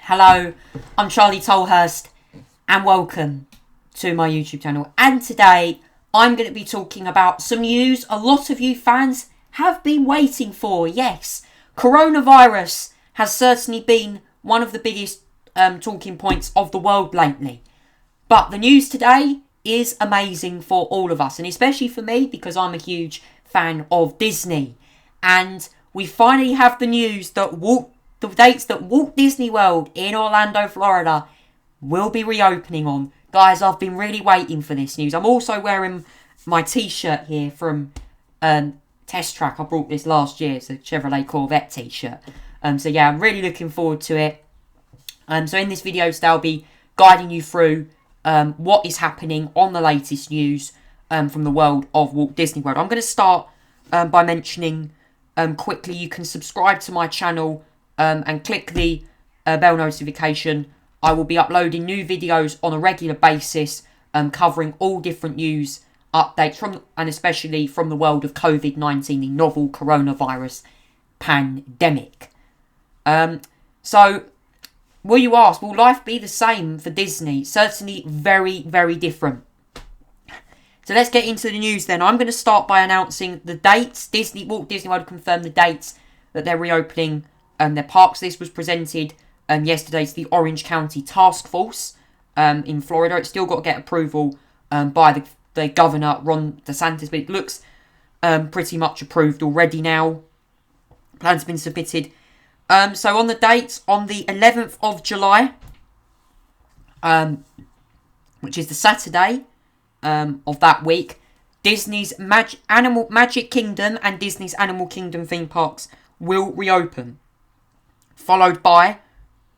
Hello, I'm Charlie Tolhurst and welcome to my YouTube channel. And today I'm going to be talking about some news a lot of you fans have been waiting for. Yes, coronavirus has certainly been one of the biggest talking points of the world lately. But the news today is amazing for all of us, and especially for me because I'm a huge fan of Disney. And we finally have the news that the dates that Walt Disney World in Orlando, Florida will be reopening on. Guys, I've been really waiting for this news. I'm also wearing my t-shirt here from Test Track. I brought this last year. It's a Chevrolet Corvette t-shirt. So yeah, I'm really looking forward to it. So in this video today, I'll be guiding you through what is happening on the latest news from the world of Walt Disney World. I'm going to start by mentioning quickly you can subscribe to my channel and click the bell notification. I will be uploading new videos on a regular basis covering all different news updates from and especially from the world of COVID-19, the novel coronavirus pandemic. So will you ask, will life be the same for Disney? Certainly very, very different. So let's get into the news then. I'm going to start by announcing the dates. Walt Disney World confirmed the dates that they're reopening their parks. This was presented yesterday to the Orange County Task Force in Florida. It's still got to get approval by the governor, Ron DeSantis, but it looks pretty much approved already now. Plans have been submitted. So on the dates, on the 11th of July, which is the Saturday of that week, Disney's Magic Kingdom and Disney's Animal Kingdom theme parks will reopen. Followed by,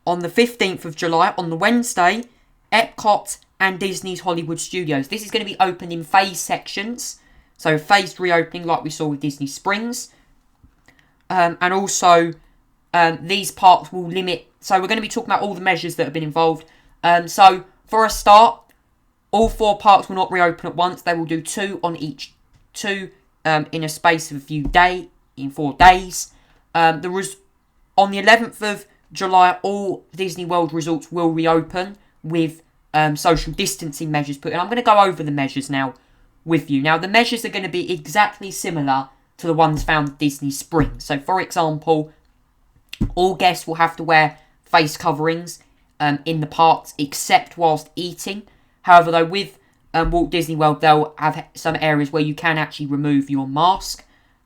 on the 15th of July, on the Wednesday, Epcot and Disney's Hollywood Studios. This is going to be opened in phase sections. So phased reopening like we saw with Disney Springs. And also, these parks will limit. So we're going to be talking about all the measures that have been involved. So for a start, all 4 parks will not reopen at once. They will do 2 on each. 2 in a space of in 4 days. On the 11th of July, all Disney World resorts will reopen with social distancing measures put in. I'm going to go over the measures now with you. Now, the measures are going to be exactly similar to the ones found at Disney Springs. So, for example, all guests will have to wear face coverings in the parks except whilst eating. However, though, with Walt Disney World, they'll have some areas where you can actually remove your mask,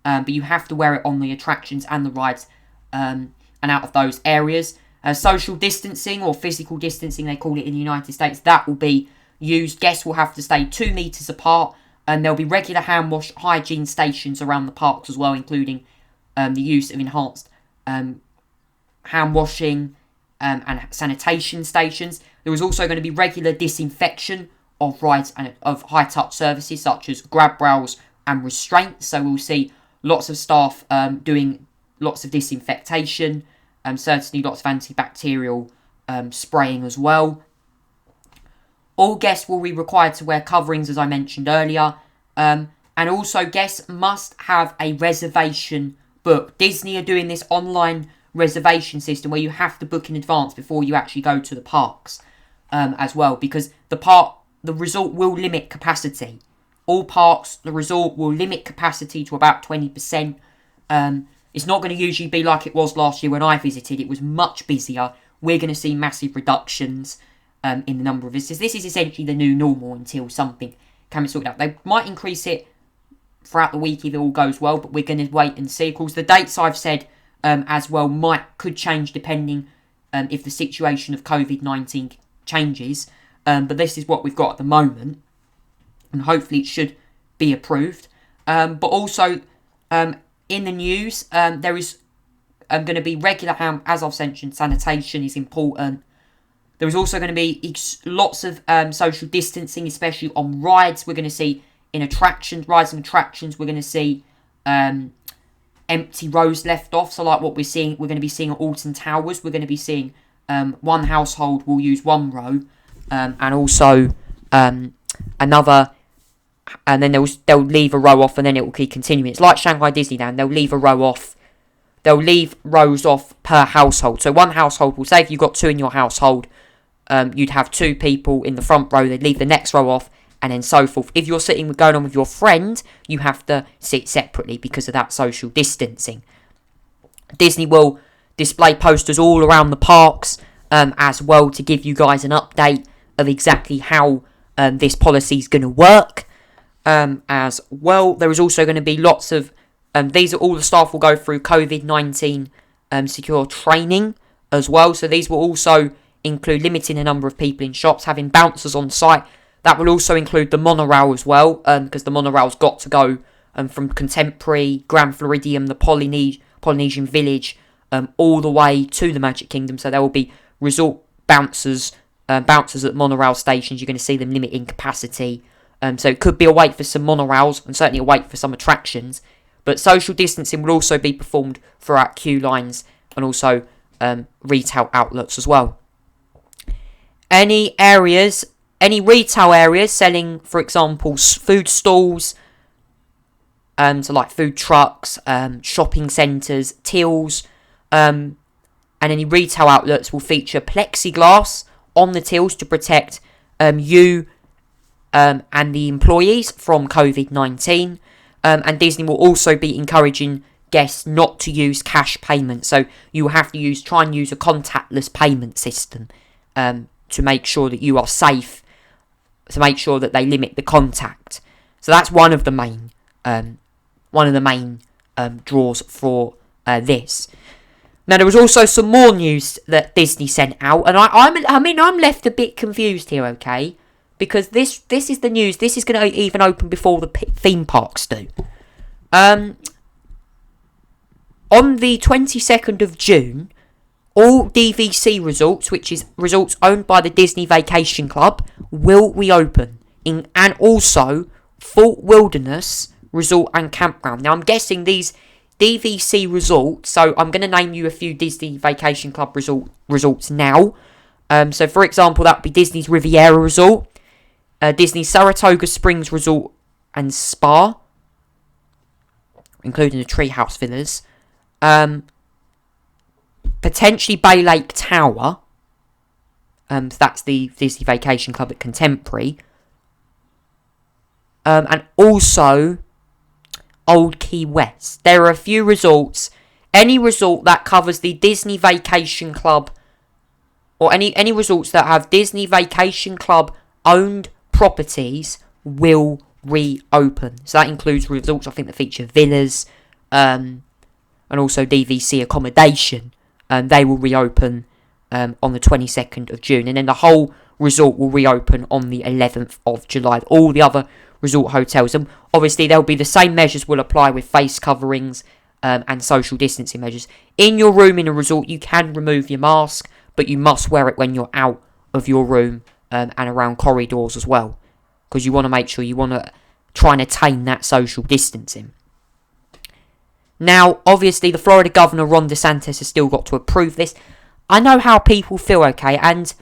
but you have to wear it on the attractions and the rides and out of those areas. Social distancing or physical distancing, they call it in the United States, that will be used. Guests will have to stay 2 metres apart, and there'll be regular hand wash hygiene stations around the parks as well, including the use of enhanced hand washing and sanitation stations. There is also going to be regular disinfection of rides and of high-touch services such as grab rails and restraints. So we'll see lots of staff doing lots of disinfectation, certainly lots of antibacterial spraying as well. All guests will be required to wear coverings, as I mentioned earlier, and also guests must have a reservation book. Disney are doing this online reservation system where you have to book in advance before you actually go to the parks as well, because the resort will limit capacity. All parks, the resort will limit capacity to about 20%. It's not going to usually be like it was last year when I visited. It was much busier. We're going to see massive reductions in the number of visitors. This is essentially the new normal until something can be sorted out. They might increase it throughout the week if it all goes well, but we're going to wait and see. Of course, the dates I've said as well could change depending if the situation of COVID-19 changes. But this is what we've got at the moment, and hopefully it should be approved. But also, in the news, there is going to be regular as I've mentioned, sanitation is important. There is also going to be lots of social distancing, especially on rides. We're going to see in rides and attractions, we're going to see empty rows left off. So like what we're going to be seeing at Alton Towers, we're going to be seeing one household will use 1 row, and also another. And then they'll leave a row off, and then it will keep continuing. It's like Shanghai Disneyland. They'll leave a row off they'll leave rows off per household. So one household will say if you've got 2 in your household, you'd have 2 people in the front row. They'd leave the next row off, and then so forth. If you're going on with your friend, you have to sit separately because of that social distancing. Disney will display posters all around the parks as well to give you guys an update of exactly how this policy is going to work. As well, there is also going to be lots of these are all the staff will go through COVID-19 secure training as well. So these will also include limiting the number of people in shops, having bouncers on site. That will also include the monorail as well, because the monorail's got to go from Contemporary, Grand Floridian, the Polynesian Village, all the way to the Magic Kingdom. So there will be resort bouncers at monorail stations. You're going to see them limiting capacity. So it could be a wait for some monorails and certainly a wait for some attractions. But social distancing will also be performed throughout queue lines and also retail outlets as well. Any retail areas selling, for example, food stalls, so like food trucks, shopping centres, tills, and any retail outlets will feature plexiglass on the tills to protect you and the employees from COVID-19. And Disney will also be encouraging guests not to use cash payments. So you have to try and use a contactless payment system to make sure that you are safe, to make sure that they limit the contact. So that's one of the main draws for this. Now there was also some more news that Disney sent out, and I'm left a bit confused here, okay? Because this is the news. This is going to even open before the theme parks do. On the 22nd of June, all DVC resorts, which is resorts owned by the Disney Vacation Club, will reopen. And also, Fort Wilderness Resort and Campground. Now, I'm guessing these DVC resorts, so I'm going to name you a few Disney Vacation Club resorts now. So, for example, that would be Disney's Riviera Resort, Disney's Saratoga Springs Resort and Spa, including the Treehouse Villas, potentially Bay Lake Tower, so that's the Disney Vacation Club at Contemporary, and also Old Key West. There are a few resorts, any resort that covers the Disney Vacation Club, or any resorts that have Disney Vacation Club owned properties will reopen. So that includes resorts I think that feature villas, and also DVC accommodation. They will reopen on the 22nd of June, and then the whole resort will reopen on the 11th of July. All the other resort hotels, and obviously there'll be the same measures will apply with face coverings and social distancing measures. In your room in a resort, you can remove your mask, but you must wear it when you're out of your room and around corridors as well, because you want to make sure you want to try and attain that social distancing. Now, obviously, the Florida Governor, Ron DeSantis, has still got to approve this. I know how people feel, okay, and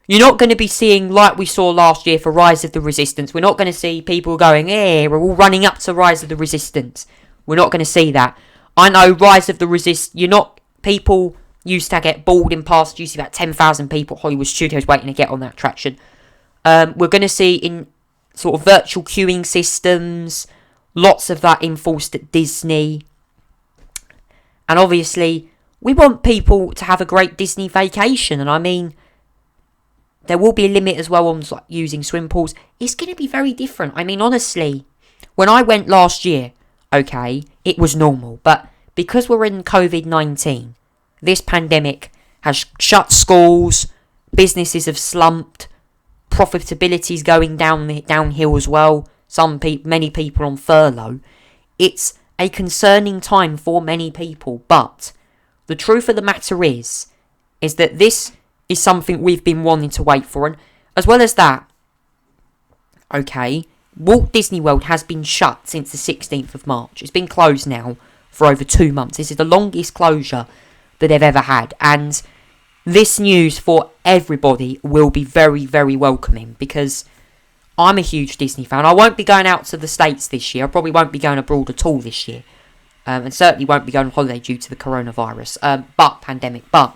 you're not going to be seeing, like we saw last year for Rise of the Resistance, we're not going to see people going, we're all running up to Rise of the Resistance. We're not going to see that. I know Rise of the people used to get bored in past, you see about 10,000 people at Hollywood Studios waiting to get on that attraction. We're going to see in sort of virtual queuing systems, lots of that enforced at Disney. And obviously, we want people to have a great Disney vacation. And I mean, there will be a limit as well on like, using swim pools. It's going to be very different. I mean, honestly, when I went last year, okay, it was normal. But because we're in COVID-19, this pandemic has shut schools, businesses have slumped, profitability is going downhill as well. Many people on furlough. It's a concerning time for many people, but the truth of the matter is that this is something we've been wanting to wait for, and as well as that, okay, Walt Disney World has been shut since the 16th of March. It's been closed now for over 2 months. This is the longest closure that they've ever had, and this news for everybody will be very, very welcoming, because I'm a huge Disney fan. I won't be going out to the States this year. I probably won't be going abroad at all this year. and certainly won't be going on holiday due to the coronavirus, pandemic. But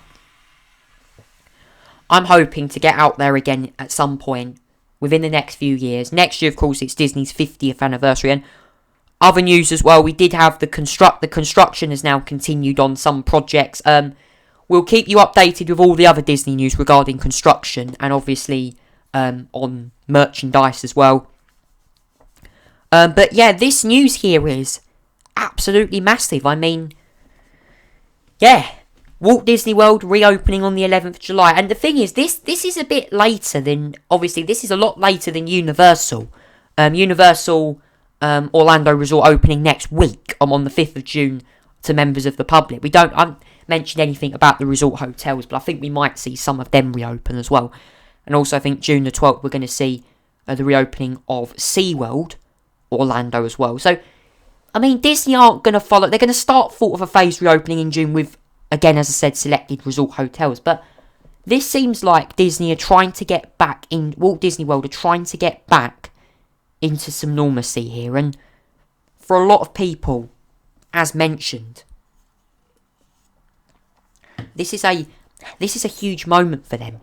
I'm hoping to get out there again at some point within the next few years. Next year, of course, it's Disney's 50th anniversary. And other news as well, we did have the construction has now continued on some projects. We'll keep you updated with all the other Disney news regarding construction and obviously on merchandise as well. But yeah, this news here is absolutely massive. I mean, yeah, Walt Disney World reopening on the 11th of July. And the thing is, this is a bit later than, obviously, this is a lot later than Universal. Universal Orlando Resort opening next week on the 5th of June to members of the public. We don't mention anything about the resort hotels, but I think we might see some of them reopen as well. And also, I think June the 12th, we're going to see the reopening of SeaWorld Orlando as well. So, I mean, Disney aren't going to follow. They're going to start sort of a phased reopening in June with, again, as I said, selected resort hotels. But this seems like Disney are trying to get back in. Walt Disney World are trying to get back into some normalcy here. And for a lot of people, as mentioned, this is a huge moment for them.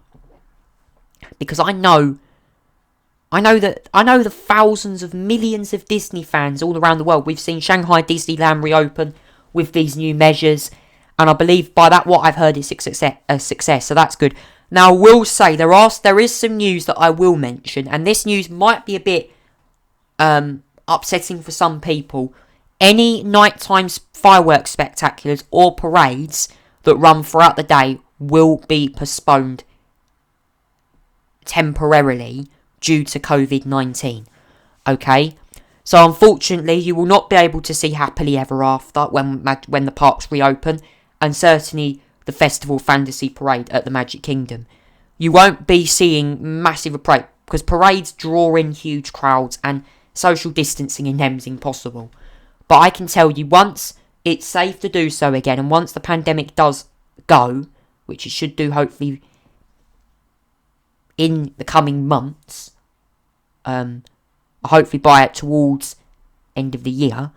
Because I know the thousands of millions of Disney fans all around the world. We've seen Shanghai Disneyland reopen with these new measures, and I believe by that what I've heard is a success. So that's good. Now I will say there is some news that I will mention, and this news might be a bit upsetting for some people. Any nighttime fireworks spectaculars or parades that run throughout the day will be postponed temporarily due to COVID-19. Okay? So unfortunately, you will not be able to see Happily Ever After when the parks reopen, and certainly the Festival Fantasy Parade at the Magic Kingdom. You won't be seeing massive parade because parades draw in huge crowds and social distancing in them is impossible. But I can tell you, once it's safe to do so again, and once the pandemic does go, which it should do hopefully in the coming months, hopefully by it towards end of the year,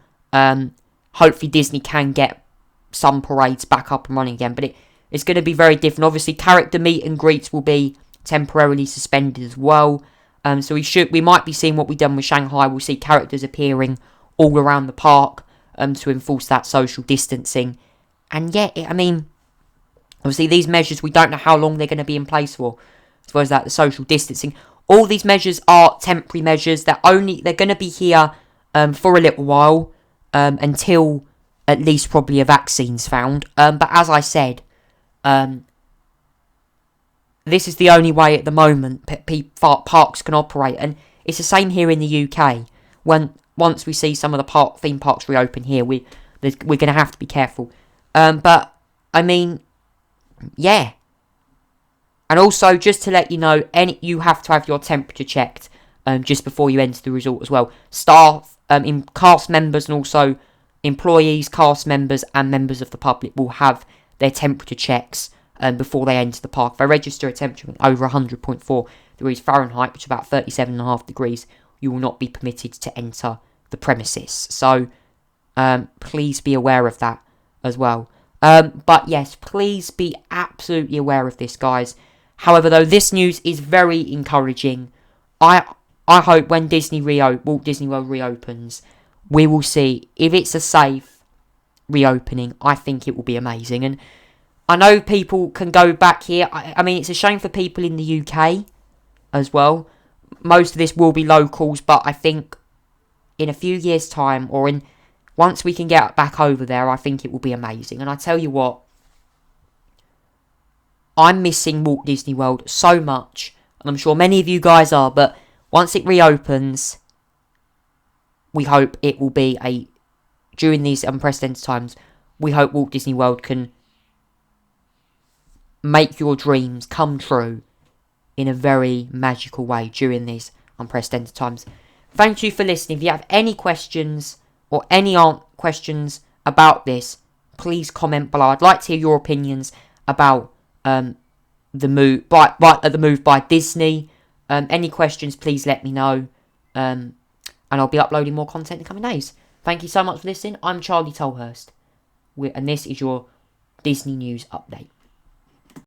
hopefully Disney can get some parades back up and running again, but it's going to be very different. Obviously, character meet and greets will be temporarily suspended as well. So we might be seeing what we've done with Shanghai. We'll see characters appearing all around the park to enforce that social distancing. And yeah, I mean, obviously these measures, we don't know how long they're going to be in place for. As well as that, the social distancing. All these measures are temporary measures. They're going to be here for a little while until at least probably a vaccine's found. But as I said, this is the only way at the moment parks can operate, and it's the same here in the UK. Once we see some of the theme parks reopen here, we're going to have to be careful. But I mean, yeah. And also, just to let you know, you have to have your temperature checked just before you enter the resort as well. Staff, cast members, and also employees, cast members, and members of the public will have their temperature checks before they enter the park. If they register a temperature over 100.4 degrees Fahrenheit, which is about 37.5 degrees, you will not be permitted to enter the premises. So, please be aware of that as well. But yes, please be absolutely aware of this, guys. However, though, this news is very encouraging. I hope when Walt Disney World reopens, we will see if it's a safe reopening. I think it will be amazing. And I know people can go back here. I mean, it's a shame for people in the UK as well. Most of this will be locals, but I think in a few years' time, or once we can get back over there, I think it will be amazing. And I tell you what, I'm missing Walt Disney World so much, and I'm sure many of you guys are, but once it reopens, we hope it will be during these unprecedented times, we hope Walt Disney World can make your dreams come true in a very magical way during these unprecedented times. Thank you for listening. If you have any questions or any questions about this, please comment below. I'd like to hear your opinions about the move by Disney. Any questions, please let me know. And I'll be uploading more content in the coming days. Thank you so much for listening. I'm Charlie Tolhurst, and this is your Disney News Update.